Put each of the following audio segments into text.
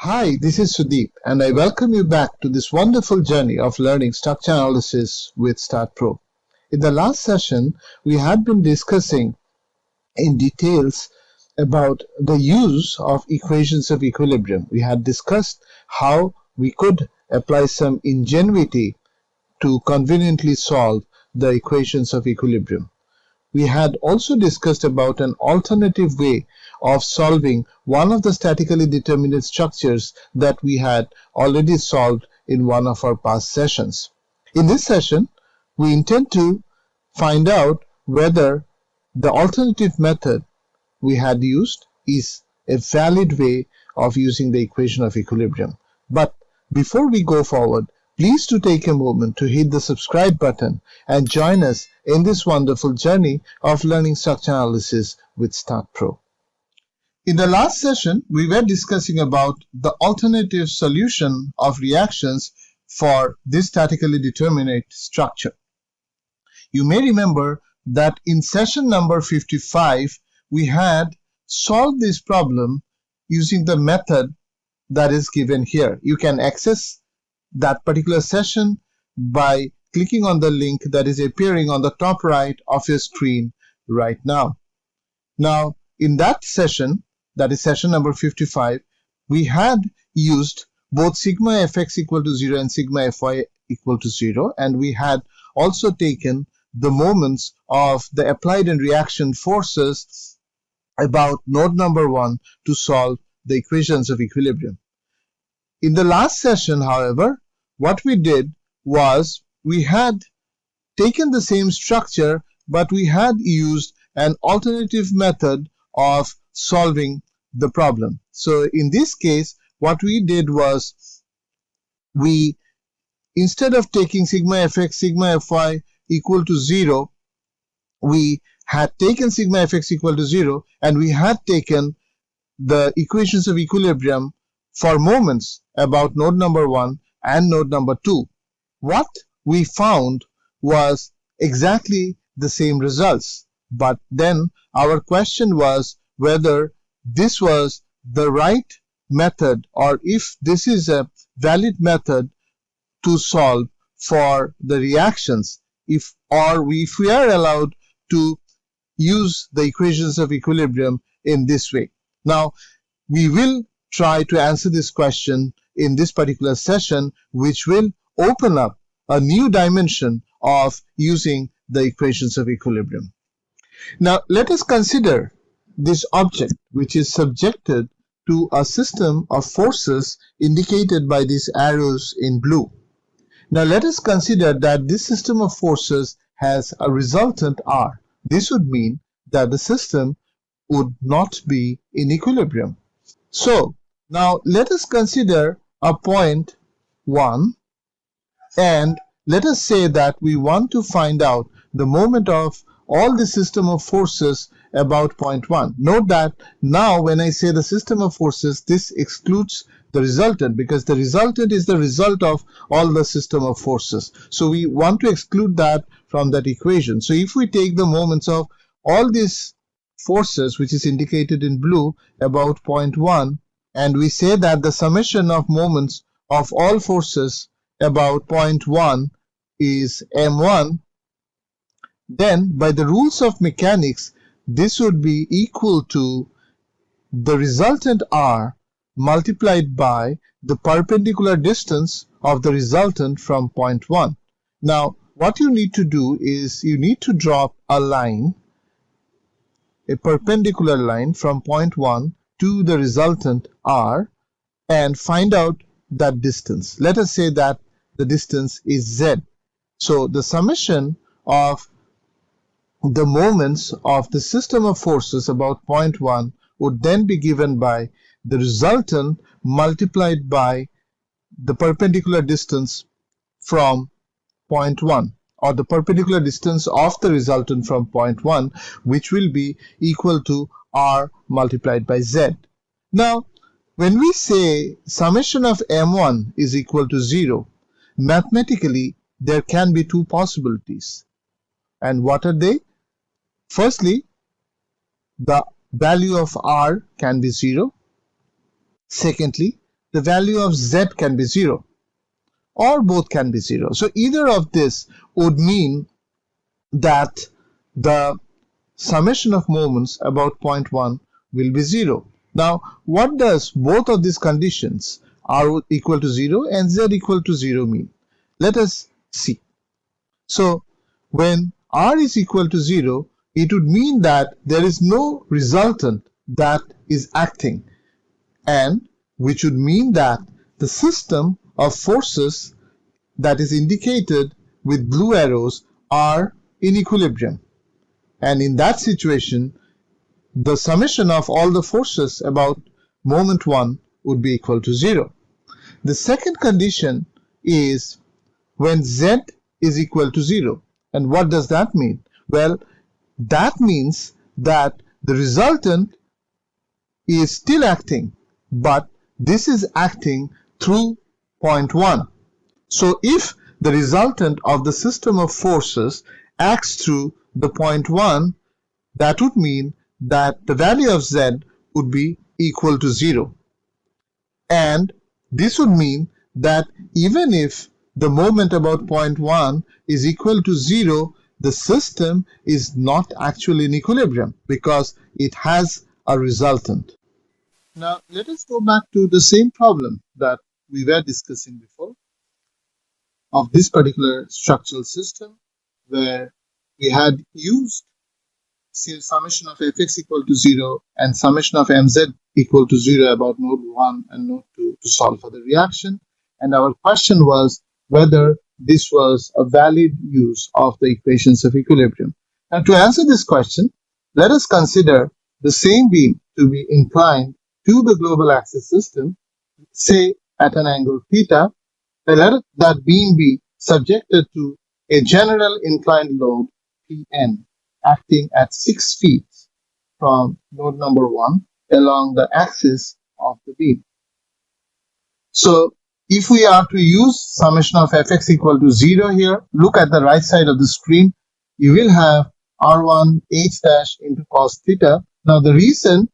Hi, this is Sudeep, and I welcome you back to this wonderful journey of learning structure analysis with StatPro. In the last session, we had been discussing in details about the use of equations of equilibrium. We had discussed how we could apply some ingenuity to conveniently solve the equations of equilibrium. We had also discussed about an alternative way of solving one of the statically determinate structures that we had already solved in one of our past sessions. In this session, we intend to find out whether the alternative method we had used is a valid way of using the equation of equilibrium. But before we go forward, please do take a moment to hit the subscribe button and join us in this wonderful journey of learning structure analysis with StatPro. In the last session, we were discussing about the alternative solution of reactions for this statically determinate structure. You may remember that in session number 55, we had solved this problem using the method that is given here. You can access that particular session by clicking on the link that is appearing on the top right of your screen right now. Now, in that session, that is session number 55, we had used both sigma fx equal to 0 and sigma fy equal to 0, and we had also taken the moments of the applied and reaction forces about node number 1 to solve the equations of equilibrium. In the last session, however, what we did was we had taken the same structure, but we had used an alternative method of solving the problem. So in this case, what we did was we, instead of taking sigma fx, sigma fy equal to 0, we had taken sigma fx equal to 0, and we had taken the equations of equilibrium for moments about node number 1 and node number 2. What we found was exactly the same results, but then our question was whether this was the right method, or if this is a valid method to solve for the reactions, if we are allowed to use the equations of equilibrium in this way. Now, we will try to answer this question in this particular session, which will open up a new dimension of using the equations of equilibrium. Now, let us consider this object, which is subjected to a system of forces indicated by these arrows in blue. Now, let us consider that this system of forces has a resultant R. This would mean that the system would not be in equilibrium. So, now let us consider a point 1, and let us say that we want to find out the moment of all the system of forces about point 1. Note that now when I say the system of forces, this excludes the resultant, because the resultant is the result of all the system of forces. So we want to exclude that from that equation. So if we take the moments of all these forces, which is indicated in blue, about point 1, and we say that the summation of moments of all forces about point 1 is m1, then by the rules of mechanics, this would be equal to the resultant R multiplied by the perpendicular distance of the resultant from point 1. Now, what you need to do is you need to drop a line, a perpendicular line from point 1 to the resultant R, and find out that distance. Let us say that the distance is Z. So the summation of the moments of the system of forces about point 1 would then be given by the resultant multiplied by the perpendicular distance from point 1, or the perpendicular distance of the resultant from point 1, which will be equal to R multiplied by Z. Now, when we say summation of m1 is equal to 0, mathematically there can be two possibilities. And what are they? Firstly, the value of R can be 0. Secondly, the value of z can be 0, or both can be 0. So either of this would mean that the summation of moments about point 1 will be 0. Now, what does both of these conditions, r equal to 0 and z equal to 0, mean? Let us see. So, when r is equal to 0, it would mean that there is no resultant that is acting, and which would mean that the system of forces that is indicated with blue arrows are in equilibrium. And in that situation, the summation of all the forces about moment 1 would be equal to 0. The second condition is when z is equal to 0. And what does that mean? Well, that means that the resultant is still acting, but this is acting through point 1. So if the resultant of the system of forces acts through the point 1, that would mean that the value of z would be equal to 0. And this would mean that even if the moment about point 1 is equal to 0, the system is not actually in equilibrium because it has a resultant. Now let us go back to the same problem that we were discussing before of this particular structural system, where we had used summation of fx equal to 0 and summation of mz equal to 0 about node 1 and node 2 to solve for the reaction. And our question was whether this was a valid use of the equations of equilibrium. Now to answer this question, let us consider the same beam to be inclined to the global axis system, say at an angle theta, and let that beam be subjected to a general inclined load Pn acting at 6 feet from node number 1 along the axis of the beam. So if we are to use summation of fx equal to 0 here, look at the right side of the screen. You will have r1 h dash into cos theta. Now the reason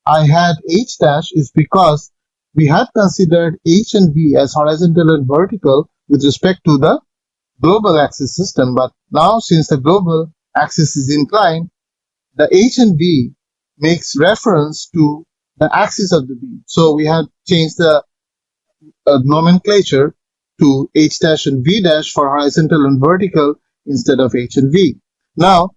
I had h dash is because we had considered h and v as horizontal and vertical with respect to the global axis system, but now since the global axis is inclined, the h and v makes reference to the axis of the beam. So we had changed the nomenclature to h dash and v dash for horizontal and vertical instead of h and v. Now,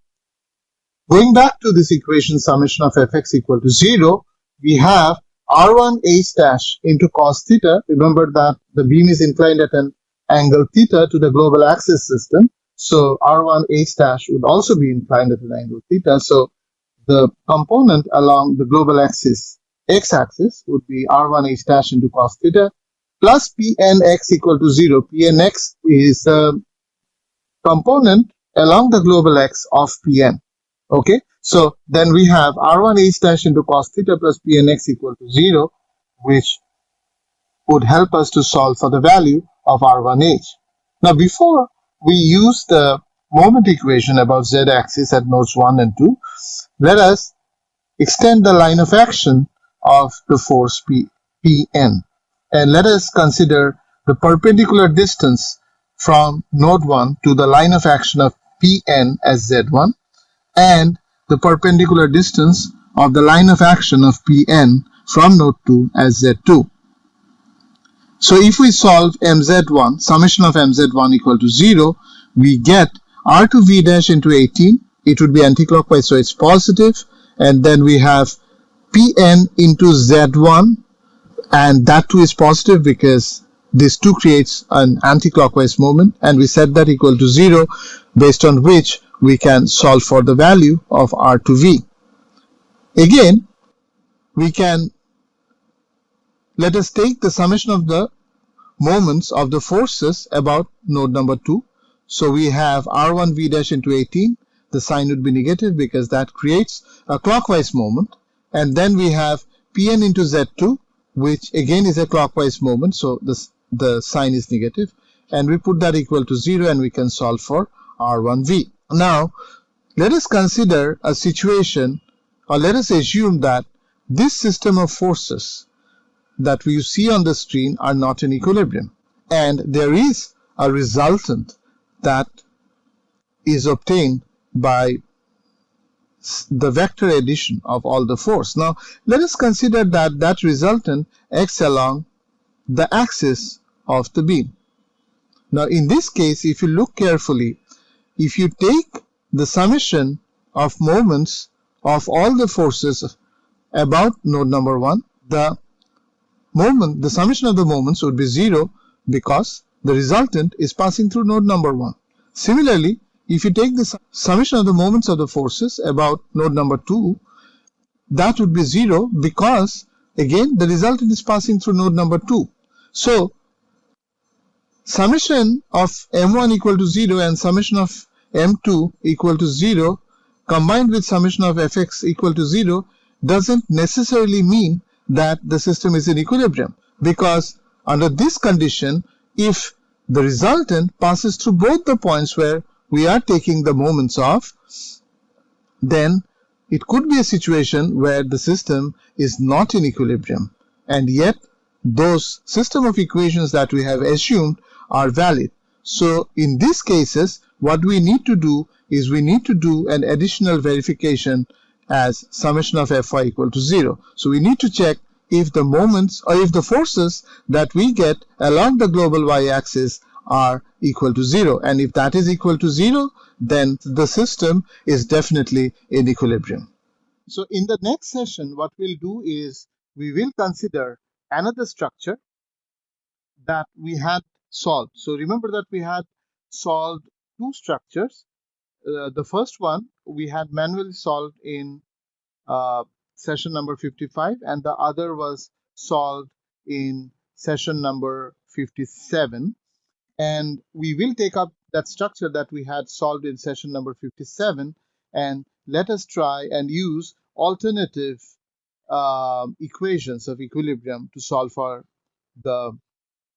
going back to this equation summation of fx equal to 0, we have r1 h dash into cos theta. Remember that the beam is inclined at an angle theta to the global axis system. So r1 h dash would also be inclined at an angle theta. So the component along the global axis x-axis would be r1 h dash into cos theta plus pnx equal to 0. Pnx is the component along the global x of pn. Okay, so then we have r1 h dash into cos theta plus pnx equal to 0, which would help us to solve for the value of r1h. Now before we use the moment equation about z-axis at nodes 1 and 2, let us extend the line of action of the force Pn. And let us consider the perpendicular distance from node 1 to the line of action of Pn as z1, and the perpendicular distance of the line of action of Pn from node 2 as z2. So if we solve mz1, summation of mz1 equal to 0, we get r2v dash into 18. It would be anticlockwise, so it's positive. And then we have Pn into z1, and that too is positive because this 2 creates an anticlockwise moment, and we set that equal to 0, based on which we can solve for the value of r2v. Again, we can, let us take the summation of the moments of the forces about node number 2. So we have r1v dash into 18. The sign would be negative because that creates a clockwise moment. And then we have Pn into z2, which again is a clockwise moment. So the sign is negative. And we put that equal to 0, and we can solve for r1v. Now, let us consider a situation, or let us assume that this system of forces that we see on the screen are not in equilibrium. And there is a resultant that is obtained by the vector addition of all the force. Now, let us consider that resultant acts along the axis of the beam. Now, in this case, if you look carefully, if you take the summation of moments of all the forces about node number 1, the summation of the moments would be 0 because the resultant is passing through node number 1. Similarly, if you take the summation of the moments of the forces about node number 2, that would be 0 because, again, the resultant is passing through node number 2. So, summation of m1 equal to 0 and summation of m2 equal to 0 combined with summation of fx equal to 0 doesn't necessarily mean that the system is in equilibrium, because under this condition, if the resultant passes through both the points where we are taking the moments of, then it could be a situation where the system is not in equilibrium, and yet those system of equations that we have assumed are valid. So in these cases, what we need to do is we need to do an additional verification as summation of Fy equal to 0. So we need to check if the moments or if the forces that we get along the global y-axis are equal to 0. And if that is equal to 0, then the system is definitely in equilibrium. So in the next session, what we'll do is we will consider another structure that we had solved. So remember that we had solved two structures. The first one we had manually solved in session number 55, and the other was solved in session number 57. And we will take up that structure that we had solved in session number 57, and let us try and use alternative equations of equilibrium to solve for the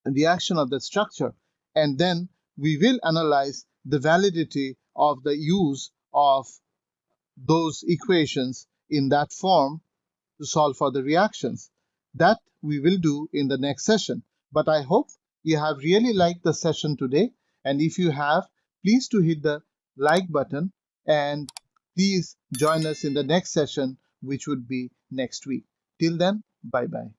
reaction of that structure. And then we will analyze the validity of the use of those equations in that form to solve for the reactions. That we will do in the next session. But I hope you have really liked the session today, and if you have, please to hit the like button, and please join us in the next session, which would be next week. Till then, bye bye.